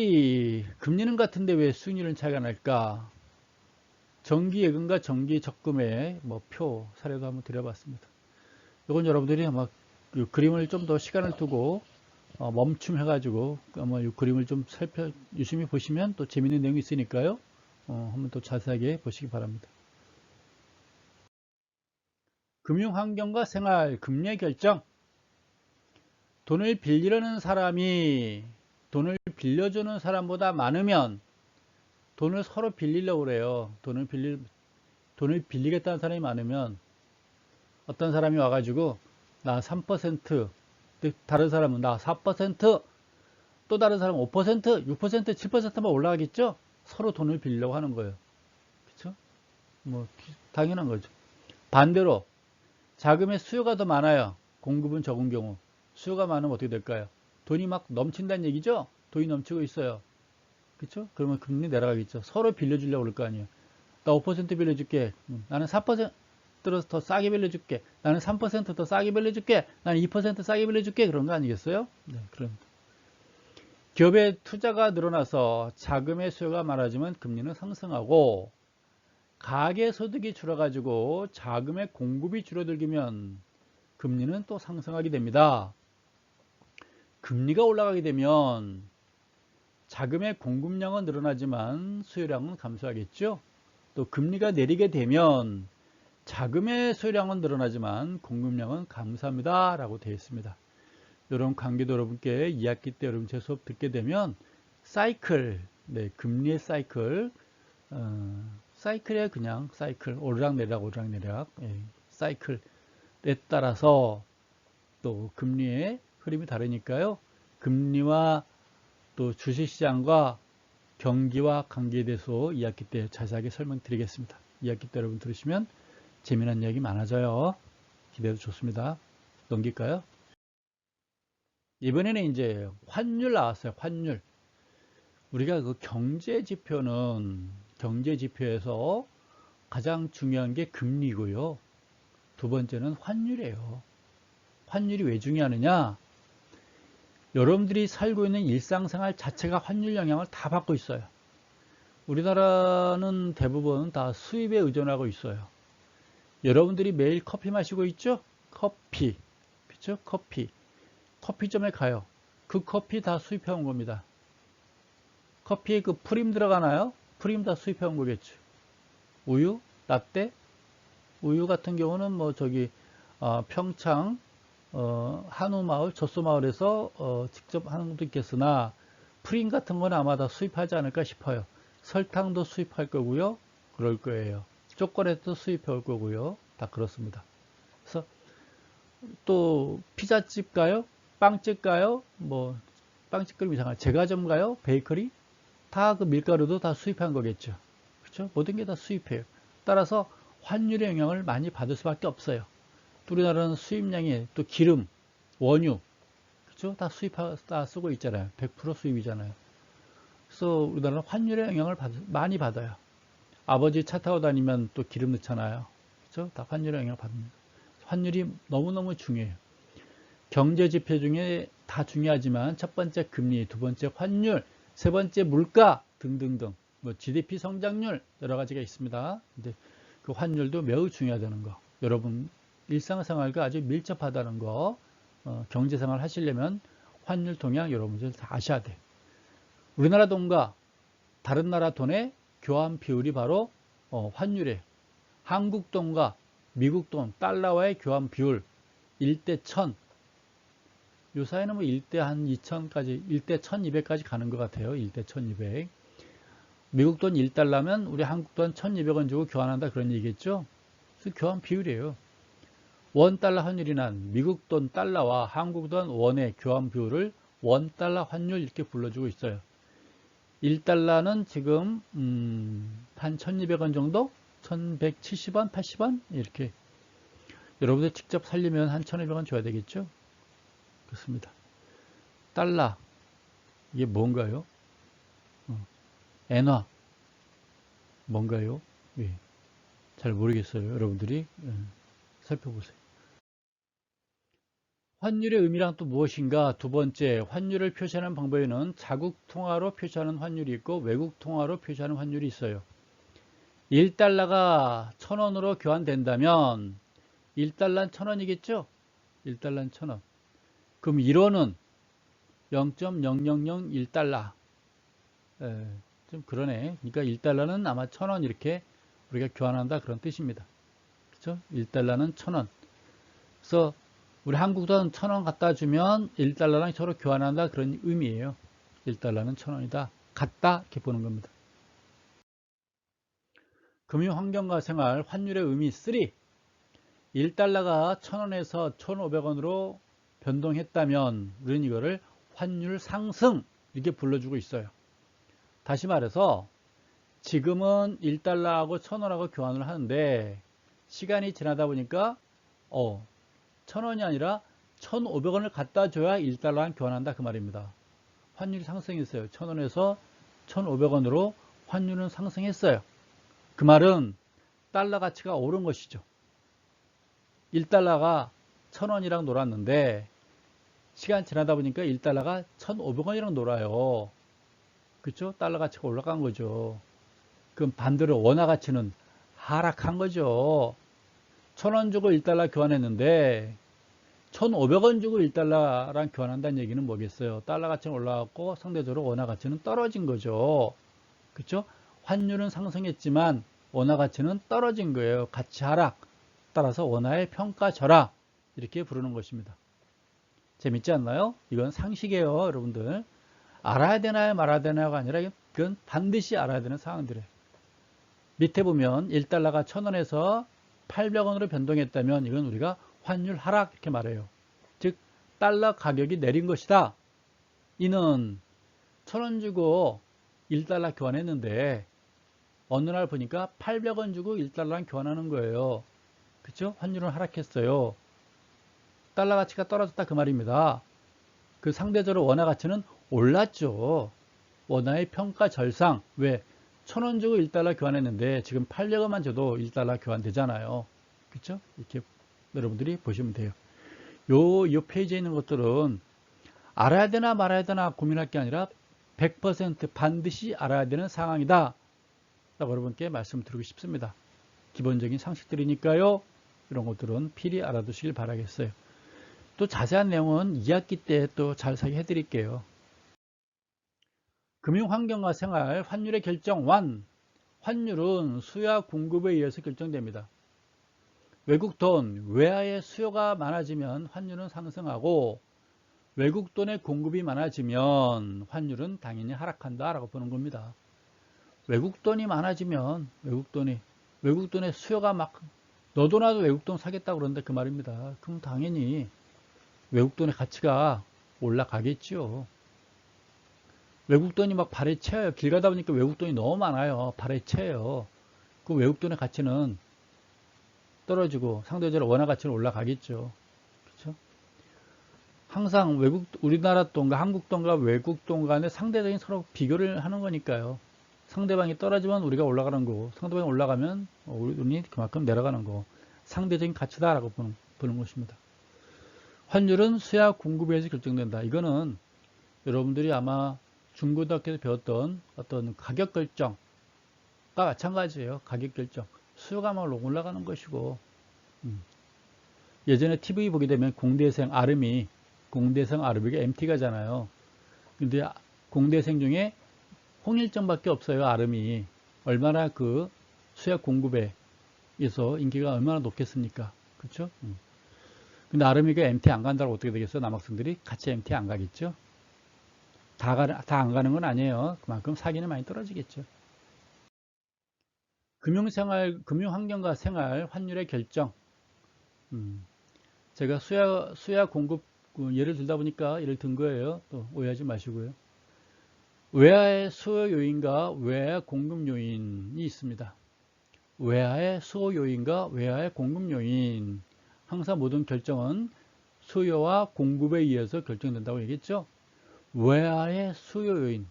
금리는 같은데 왜 수익률은 차이가 날까? 정기 예금과 정기 적금의 표 사례도 한번 드려봤습니다. 이건 여러분들이 아마 그림을 좀 더 시간을 두고 멈춤해가지고 아마 이 그림을 좀 유심히 보시면 또 재밌는 내용이 있으니까요. 한번 또 자세하게 보시기 바랍니다. 금융환경과 생활, 금리의 결정. 돈을 빌리려는 사람이 돈을 빌려주는 사람보다 많으면 돈을 서로 빌리려고 그래요. 돈을 빌리겠다는 사람이 많으면 어떤 사람이 와가지고 나 3%, 다른 사람은 나 4%, 또 다른 사람은 5%, 6%, 7%만 올라가겠죠? 서로 돈을 빌리려고 하는 거예요. 그렇죠? 당연한 거죠. 반대로 자금의 수요가 더 많아요. 공급은 적은 경우. 수요가 많으면 어떻게 될까요? 돈이 막 넘친다는 얘기죠? 돈이 넘치고 있어요. 그렇죠? 그러면 금리 내려가겠죠. 서로 빌려주려고 그럴 거 아니에요. 나 5% 빌려줄게. 나는 4% 들어서 더 싸게 빌려줄게. 나는 3% 더 싸게 빌려줄게. 나는 2% 싸게 빌려줄게. 그런 거 아니겠어요? 네, 그럼. 기업의 투자가 늘어나서 자금의 수요가 많아지면 금리는 상승하고 가계 소득이 줄어가지고 자금의 공급이 줄어들면 금리는 또 상승하게 됩니다. 금리가 올라가게 되면 자금의 공급량은 늘어나지만 수요량은 감소하겠죠. 또 금리가 내리게 되면 자금의 수요량은 늘어나지만 공급량은 감소합니다 라고 되어 있습니다. 이런 관계도 여러분께 2학기 때 여러분 제 수업 듣게 되면 사이클, 네, 금리의 사이클, 사이클에 그냥 사이클, 오르락내리락 오르락내리락, 사이클에 따라서 또 금리의 흐름이 다르니까요. 금리와 또 주식시장과 경기와 관계에 대해서 2학기 때 자세하게 설명드리겠습니다. 2학기 때 여러분 들으시면 재미난 이야기 많아져요. 기대해도 좋습니다. 넘길까요? 이번에는 이제 환율 나왔어요. 환율. 우리가 그 경제 지표에서 가장 중요한 게 금리고요. 두 번째는 환율이에요. 환율이 왜 중요하느냐? 여러분들이 살고 있는 일상생활 자체가 환율 영향을 다 받고 있어요. 우리나라는 대부분 다 수입에 의존하고 있어요. 여러분들이 매일 커피 마시고 있죠? 커피. 그쵸? 커피. 커피점에 가요. 그 커피 다 수입해 온 겁니다. 커피에 그 프림 들어가나요? 프림 다 수입해 온 거겠죠. 우유, 라떼, 우유 같은 경우는 뭐 저기 평창 한우마을, 젖소마을에서 직접 하는 것도 있겠으나 프림 같은 건 아마 다 수입하지 않을까 싶어요. 설탕도 수입할 거고요. 그럴 거예요. 초콜릿도 수입해 올 거고요. 다 그렇습니다. 그래서 또 피자집 가요? 빵집 가요? 뭐 빵집 그럼 이상하죠. 제과점 가요? 베이커리? 다 그 밀가루도 다 수입한 거겠죠. 그렇죠? 모든 게 다 수입해요. 따라서 환율의 영향을 많이 받을 수밖에 없어요. 또 우리나라는 수입량이 또 기름, 원유, 그렇죠? 다 쓰고 있잖아요. 100% 수입이잖아요. 그래서 우리나라는 환율의 영향을 많이 받아요. 아버지 차 타고 다니면 또 기름 넣잖아요. 그렇죠? 다 환율의 영향을 받습니다. 환율이 너무너무 중요해요. 경제 지표 중에 다 중요하지만 첫 번째 금리, 두 번째 환율, 세 번째 물가 등등등 뭐 GDP 성장률 여러 가지가 있습니다. 근데 그 환율도 매우 중요하다는 거. 여러분 일상생활과 아주 밀접하다는 거. 경제생활 하시려면 환율 동향 여러분들 다 아셔야 돼. 우리나라 돈과 다른 나라 돈의 교환 비율이 바로 환율이에요. 한국 돈과 미국 돈, 달러와의 교환 비율 1대 1000. 요사이는 뭐 1대 한 2000까지, 1대 1200까지 가는 것 같아요. 1대 1200. 미국 돈 1달러면 우리 한국 돈 1200원 주고 교환한다 그런 얘기겠죠? 그래서 교환 비율이에요. 원달러 환율이 난 미국 돈 달러와 한국 돈 원의 교환 비율을 원달러 환율 이렇게 불러주고 있어요. 1달러는 지금 한 1200원 정도? 1170원, 80원? 이렇게 여러분들 직접 살리면 한 1200원 줘야 되겠죠? 그렇습니다. 달러 이게 뭔가요? 엔화 뭔가요? 예, 잘 모르겠어요. 여러분들이 살펴보세요. 환율의 의미란 또 무엇인가? 두 번째, 환율을 표시하는 방법에는 자국 통화로 표시하는 환율이 있고 외국 통화로 표시하는 환율이 있어요. 1달러가 1000원으로 교환된다면 1달러는 1000원이겠죠? 1달러는 1000원. 그럼 1원은 0.0001달러. 좀 그러네. 그러니까 1달러는 아마 1000원 이렇게 우리가 교환한다 그런 뜻입니다. 그렇죠? 1달러는 1000원. 그래서 우리 한국 돈 1000원 갖다 주면 1달러랑 서로 교환한다 그런 의미예요. 1달러는 1000원이다. 같다 이렇게 보는 겁니다. 금융환경과 생활 환율의 의미 3. 1달러가 1000원에서 1500원으로 변동했다면 우리는 이거를 환율 상승 이렇게 불러주고 있어요. 다시 말해서 지금은 1달러하고 1000원하고 교환을 하는데 시간이 지나다 보니까 1000원이 아니라 1500원을 갖다 줘야 1달러랑 교환한다 그 말입니다. 환율이 상승했어요. 1000원에서 1500원으로 환율은 상승했어요. 그 말은 달러 가치가 오른 것이죠. 1달러가 1000원이랑 놀았는데 시간 지나다 보니까 1달러가 1500원이랑 놀아요. 그렇죠? 달러 가치가 올라간 거죠. 그럼 반대로 원화 가치는 하락한 거죠. 1000원 주고 1달러 교환했는데 1500원 주고 1달러랑 교환한다는 얘기는 뭐겠어요? 달러 가치는 올라갔고 상대적으로 원화 가치는 떨어진 거죠. 그렇죠? 환율은 상승했지만 원화 가치는 떨어진 거예요. 가치 하락. 따라서 원화의 평가 절하 이렇게 부르는 것입니다. 재밌지 않나요? 이건 상식이에요, 여러분들. 알아야 되나요, 말아야 되나요가 아니라 이건 반드시 알아야 되는 사항들이에요. 밑에 보면 1달러가 1000원에서 800원으로 변동했다면 이건 우리가 환율 하락 이렇게 말해요. 즉 달러 가격이 내린 것이다. 이는 1000원 주고 1달러 교환했는데 어느 날 보니까 800원 주고 1달러랑 교환하는 거예요. 그렇죠? 환율은 하락했어요. 달러 가치가 떨어졌다 그 말입니다. 그 상대적으로 원화 가치는 올랐죠. 원화의 평가 절상. 왜? 1000원 주고 1달러 교환했는데 지금 800원만 줘도 1달러 교환되잖아요. 그렇죠? 이렇게 여러분들이 보시면 돼요. 요 페이지에 있는 것들은 알아야 되나 말아야 되나 고민할 게 아니라 100% 반드시 알아야 되는 상황이다 라고 여러분께 말씀드리고 싶습니다. 기본적인 상식들이니까요. 이런 것들은 필히 알아두시길 바라겠어요. 또 자세한 내용은 2학기 때 또 자세하게 해드릴게요. 금융환경과 생활, 환율의 결정 1. 환율은 수요와 공급에 의해서 결정됩니다. 외국 돈, 외화의 수요가 많아지면 환율은 상승하고 외국 돈의 공급이 많아지면 환율은 당연히 하락한다 라고 보는 겁니다. 외국 돈이 많아지면 외국 돈의 수요가 막 너도 나도 외국 돈 사겠다고 그러는데 그 말입니다. 그럼 당연히 외국 돈의 가치가 올라가겠죠. 외국 돈이 막 발에 채요. 길 가다 보니까 외국 돈이 너무 많아요. 발에 채요. 그 외국 돈의 가치는 떨어지고 상대적으로 원화 가치는 올라가겠죠. 그렇죠? 항상 우리나라 돈과 한국 돈과 외국 돈 간에 상대적인 서로 비교를 하는 거니까요. 상대방이 떨어지면 우리가 올라가는 거고 상대방이 올라가면 우리 돈이 그만큼 내려가는 거. 상대적인 가치다라고 보는 것입니다. 환율은 수요와 공급에 의해서 결정된다. 이거는 여러분들이 아마 중고등학교에서 배웠던 어떤 가격 결정과 마찬가지예요. 가격 결정. 수요가 막 올라가는 것이고 예전에 TV 보게 되면 공대생 아름이가 MT가잖아요. 근데 공대생 중에 홍일점밖에 없어요. 아름이 얼마나 그 수요 공급에 의해서 인기가 얼마나 높겠습니까? 그렇죠? 근데 아름이가 MT 안 간다고 어떻게 되겠어요? 남학생들이 같이 MT 안 가겠죠? 다 안 가는 건 아니에요. 그만큼 사기는 많이 떨어지겠죠. 금융환경과 생활, 환율의 결정. 제가 수야 공급 예를 들다 보니까 예를 든 거예요. 또 오해하지 마시고요. 외화의 수요 요인과 외화 공급 요인이 있습니다. 외화의 수요 요인과 외화의 공급 요인. 항상 모든 결정은 수요와 공급에 의해서 결정된다고 얘기했죠. 외화의 수요 요인.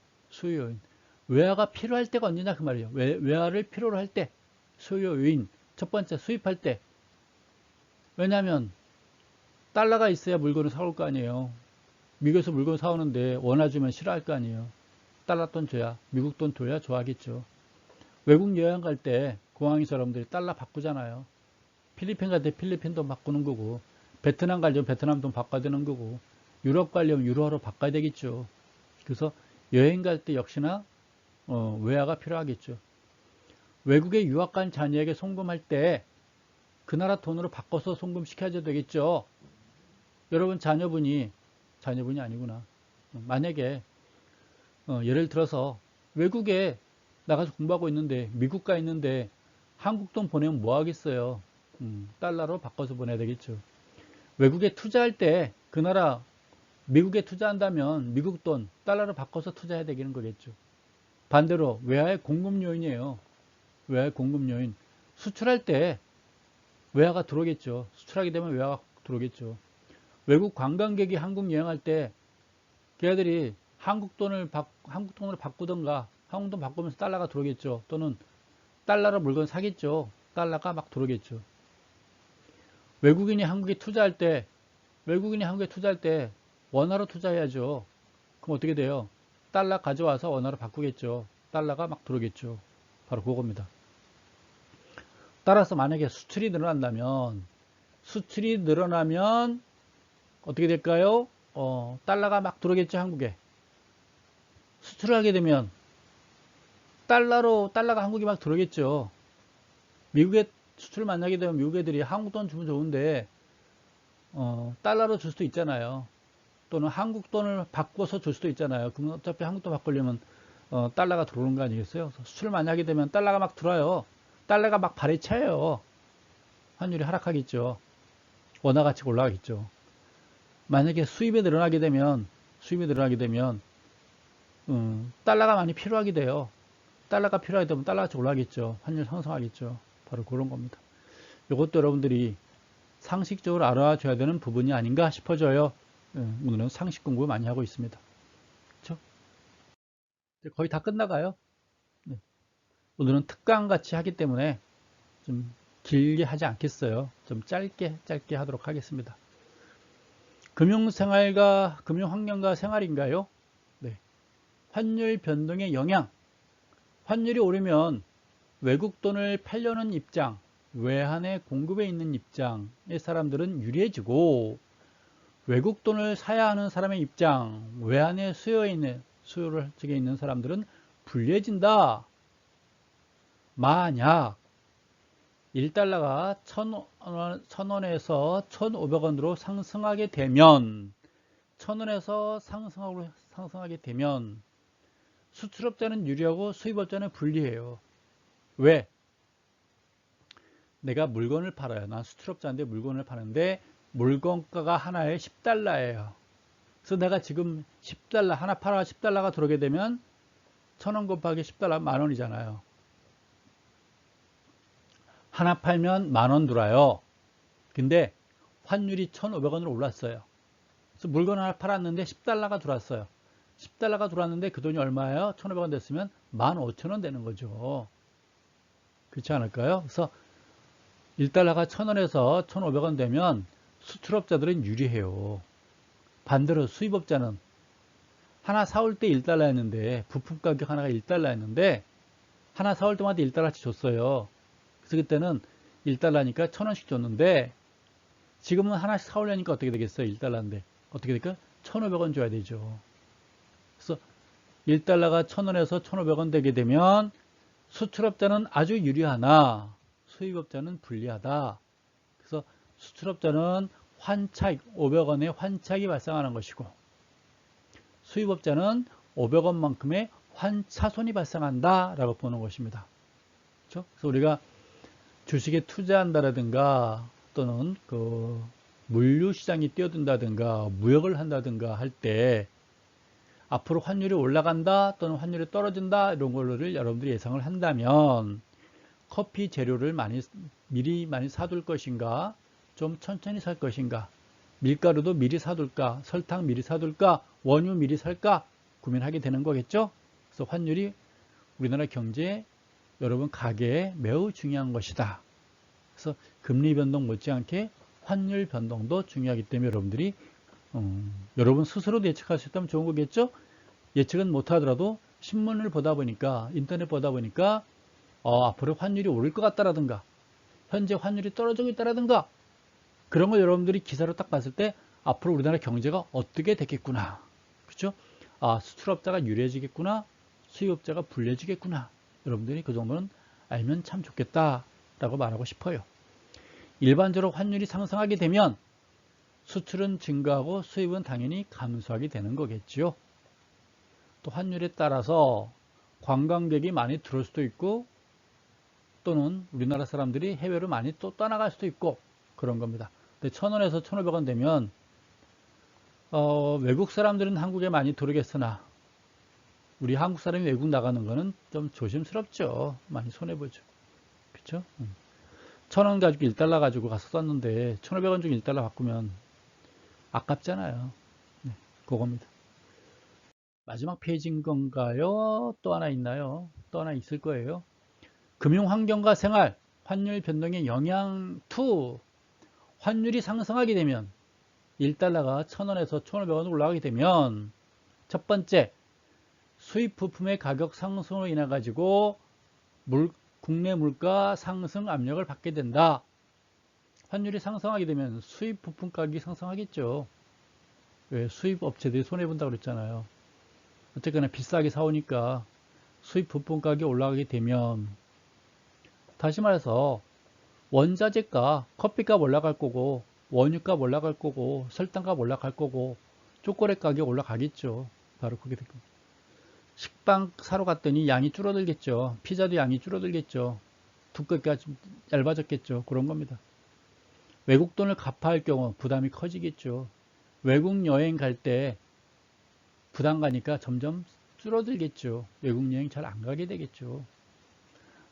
외화가 필요할 때가 언제냐 그 말이에요. 외화를 필요로 할 때, 수요 요인. 첫 번째 수입할 때. 왜냐하면 달러가 있어야 물건을 사올 거 아니에요. 미국에서 물건 사오는데 원화 주면 싫어할 거 아니에요. 달러 돈 줘야, 미국 돈 줘야 좋아하겠죠. 외국 여행 갈 때 공항에 사람들이 달러 바꾸잖아요. 필리핀 갈 때 필리핀 돈 바꾸는 거고, 베트남 가려면 베트남 돈 바꿔야 되는 거고, 유럽 가려면 유로화로 바꿔야 되겠죠. 그래서 여행 갈 때 역시나 외화가 필요하겠죠. 외국에 유학 간 자녀에게 송금할 때 그 나라 돈으로 바꿔서 송금시켜야 되겠죠. 여러분 자녀분이 아니구나. 만약에 예를 들어서 외국에 나가서 공부하고 있는데 미국 가 있는데 한국 돈 보내면 뭐 하겠어요. 달러로 바꿔서 보내야 되겠죠. 외국에 투자할 때 그 나라 미국에 투자한다면 미국 돈 달러로 바꿔서 투자해야 되는 거겠죠. 반대로 외화의 공급 요인이에요. 외화의 공급 요인. 수출할 때 외화가 들어오겠죠. 수출하게 되면 외화가 들어오겠죠. 외국 관광객이 한국 여행할 때 걔네들이 한국 돈으로 바꾸던가 한국 돈 바꾸면서 달러가 들어오겠죠. 또는 달러로 물건 사겠죠. 달러가 막 들어오겠죠. 외국인이 한국에 투자할 때 원화로 투자해야죠. 그럼 어떻게 돼요? 달러 가져와서 원화로 바꾸겠죠. 달러가 막 들어오겠죠. 바로 그겁니다. 따라서 만약에 수출이 늘어나면 어떻게 될까요? 달러가 막 들어오겠죠, 한국에. 수출을 하게 되면 달러가 한국에 막 들어오겠죠. 미국에 수출을 만나게 되면 미국 애들이 한국 돈 주면 좋은데 달러로 줄 수도 있잖아요. 또는 한국 돈을 바꿔서 줄 수도 있잖아요. 그럼 어차피 한국 돈 바꾸려면 달러가 들어오는 거 아니겠어요? 수출을 많이 하게 되면 달러가 막 들어와요. 달러가 막 발에 차요. 환율이 하락하겠죠. 원화 가치가 올라가겠죠. 만약에 수입이 늘어나게 되면 달러가 많이 필요하게 돼요. 달러가 필요하게 되면 달러 가치가 올라가겠죠. 환율 상승하겠죠. 바로 그런 겁니다. 이것도 여러분들이 상식적으로 알아줘야 되는 부분이 아닌가 싶어져요. 오늘은 상식 공부 많이 하고 있습니다. 그렇죠? 거의 다 끝나가요. 네. 오늘은 특강 같이 하기 때문에 좀 길게 하지 않겠어요. 좀 짧게 하도록 하겠습니다. 금융환경과 생활인가요? 네. 환율 변동의 영향. 환율이 오르면 외국 돈을 팔려는 입장, 외환의 공급에 있는 입장의 사람들은 유리해지고 외국 돈을 사야 하는 사람의 입장, 외환의 수요를 쪽에 있는 사람들은 불리해진다. 만약 1달러가 1,000원에서 1,500원으로 상승하게 되면 1,000원에서 상승하게 되면 수출업자는 유리하고 수입업자는 불리해요. 왜? 내가 물건을 팔아요. 난 수출업자인데 물건을 파는데 물건가가 하나에 10달러예요. 그래서 내가 지금 10달러 하나 팔아 10달러가 들어오게 되면 1,000원 곱하기 10달러 만원이잖아요. 하나 팔면 만원 들어와요. 근데 환율이 1,500원으로 올랐어요. 그래서 물건 하나 팔았는데 10달러가 들어왔어요. 10달러가 들어왔는데 그 돈이 얼마예요? 1,500원 됐으면 15,000원 되는 거죠. 그렇지 않을까요? 그래서 1달러가 1,000원에서 1,500원 되면 수출업자들은 유리해요. 반대로 수입업자는 하나 사올 때 1달러였는데 부품 가격 하나가 1달러였는데 하나 사올 때마다 1달러씩 줬어요. 그래서 그때는 1달러니까 1,000원씩 줬는데 지금은 하나씩 사오려니까 어떻게 되겠어요? 1달러인데 어떻게 될까? 1,500원 줘야 되죠. 그래서 1달러가 1,000원에서 1,500원 되게 되면 수출업자는 아주 유리하나 수입업자는 불리하다. 그래서 수출업자는 환차익 500원의 환차익이 발생하는 것이고 수입업자는 500원만큼의 환차손이 발생한다 라고 보는 것입니다. 그렇죠? 그래서 우리가 주식에 투자한다라든가 또는 그 물류시장이 뛰어든다든가 무역을 한다든가 할 때 앞으로 환율이 올라간다 또는 환율이 떨어진다 이런 거를 여러분들이 예상을 한다면 커피 재료를 미리 많이 사둘 것인가 좀 천천히 살 것인가 밀가루도 미리 사둘까 설탕 미리 사둘까 원유 미리 살까 고민하게 되는 거겠죠. 그래서 환율이 우리나라 경제에 여러분 가계에 매우 중요한 것이다. 그래서 금리 변동 못지않게 환율 변동도 중요하기 때문에 여러분들이 여러분 스스로도 예측할 수 있다면 좋은 거겠죠. 예측은 못하더라도 신문을 보다 보니까 인터넷 보다 보니까 앞으로 환율이 오를 것 같다라든가 현재 환율이 떨어지고 있다라든가 그런 걸 여러분들이 기사로 딱 봤을 때 앞으로 우리나라 경제가 어떻게 되겠구나. 그렇죠? 수출업자가 유리해지겠구나. 수입업자가 불리해지겠구나. 여러분들이 그 정도는 알면 참 좋겠다라고 말하고 싶어요. 일반적으로 환율이 상승하게 되면 수출은 증가하고 수입은 당연히 감소하게 되는 거겠지요. 또 환율에 따라서 관광객이 많이 들어올 수도 있고 또는 우리나라 사람들이 해외로 많이 또 떠나갈 수도 있고 그런 겁니다. 근데 1,000원에서 1,500원 되면 외국 사람들은 한국에 많이 들어오겠으나 우리 한국 사람이 외국 나가는 거는 좀 조심스럽죠. 많이 손해보죠. 그렇죠? 1,000원 가지고 1달러 가지고 가서 썼는데 1,500원 주고 1달러 바꾸면 아깝잖아요. 네, 그겁니다. 마지막 페이지인 건가요? 또 하나 있나요? 또 하나 있을 거예요. 금융환경과 생활, 환율 변동의 영향 2. 환율이 상승하게 되면 1달러가 1,000원에서 1,500원 올라가게 되면 첫 번째, 수입 부품의 가격 상승으로 인해 가지고 국내 물가 상승 압력을 받게 된다. 환율이 상승하게 되면 수입 부품 가격이 상승하겠죠. 왜? 수입 업체들이 손해본다고 그랬잖아요. 어쨌거나 비싸게 사오니까 수입 부품 가격이 올라가게 되면 다시 말해서 원자재가 커피값 올라갈 거고 원유값 올라갈 거고 설탕값 올라갈 거고 초콜릿 가격 올라가겠죠. 바로 그게 될 겁니다. 식빵 사러 갔더니 양이 줄어들겠죠. 피자도 양이 줄어들겠죠. 두께가 좀 얇아졌겠죠. 그런 겁니다. 외국 돈을 갚아야 할 경우 부담이 커지겠죠. 외국 여행 갈 때 부담 가니까 점점 줄어들겠죠. 외국 여행 잘 안 가게 되겠죠.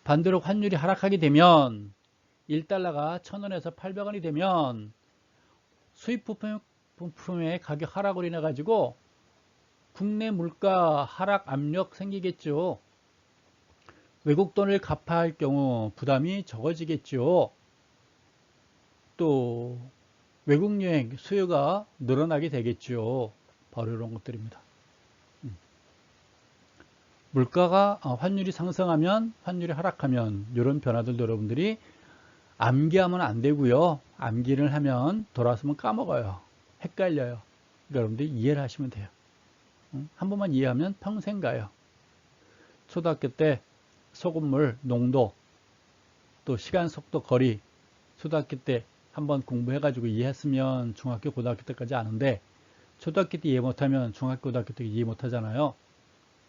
반대로 환율이 하락하게 되면 1달러가 1,000원에서 800원이 되면 수입 부품의 가격 하락으로 인해 가지고 국내 물가 하락 압력 생기겠죠. 외국 돈을 갚아야 할 경우 부담이 적어지겠죠. 또 외국 여행 수요가 늘어나게 되겠죠. 바로 이런 것들입니다. 물가가 환율이 상승하면 환율이 하락하면 이런 변화들도 여러분들이 암기하면 안 되고요. 암기를 하면 돌아서면 까먹어요. 헷갈려요. 그러니까 여러분들이 이해를 하시면 돼요. 한 번만 이해하면 평생 가요. 초등학교 때 소금물 농도, 또 시간, 속도, 거리, 초등학교 때 한번 공부해가지고 이해했으면 중학교, 고등학교 때까지 아는데 초등학교 때 이해 못하면 중학교, 고등학교 때 이해 못하잖아요.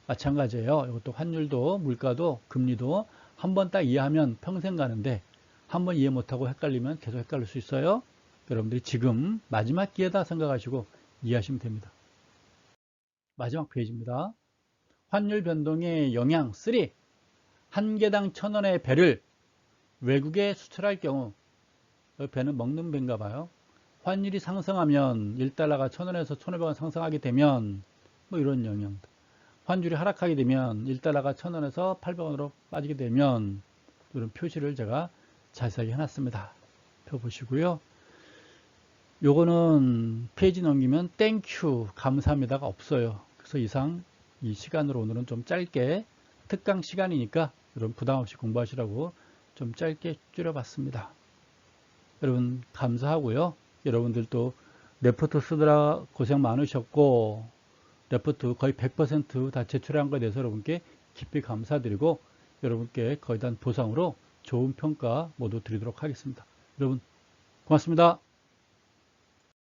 마찬가지예요. 이것도 환율도 물가도 금리도 한 번 딱 이해하면 평생 가는데 한 번 이해 못하고 헷갈리면 계속 헷갈릴 수 있어요. 여러분들이 지금 마지막 기회다 생각하시고 이해하시면 됩니다. 마지막 페이지입니다. 환율 변동의 영향 3. 한 개당 1,000원의 배를 외국에 수출할 경우, 배는 먹는 배인가 봐요. 환율이 상승하면 1달러가 1,000원에서 1,500원 상승하게 되면 뭐 이런 영향. 환율이 하락하게 되면 1달러가 1,000원에서 800원으로 빠지게 되면 이런 표시를 제가 자세하게 해놨습니다. 표 보시고요. 요거는 페이지 넘기면 땡큐 감사합니다가 없어요. 그래서 이상 이 시간으로 오늘은 좀 짧게 특강 시간이니까 여러분 부담 없이 공부하시라고 좀 짧게 줄여봤습니다. 여러분 감사하고요. 여러분들도 레포트 쓰느라 고생 많으셨고 레포트 거의 100% 다 제출한 것에 대해서 여러분께 깊이 감사드리고 여러분께 거의 다 보상으로 좋은 평가 모두 드리도록 하겠습니다. 여러분 고맙습니다.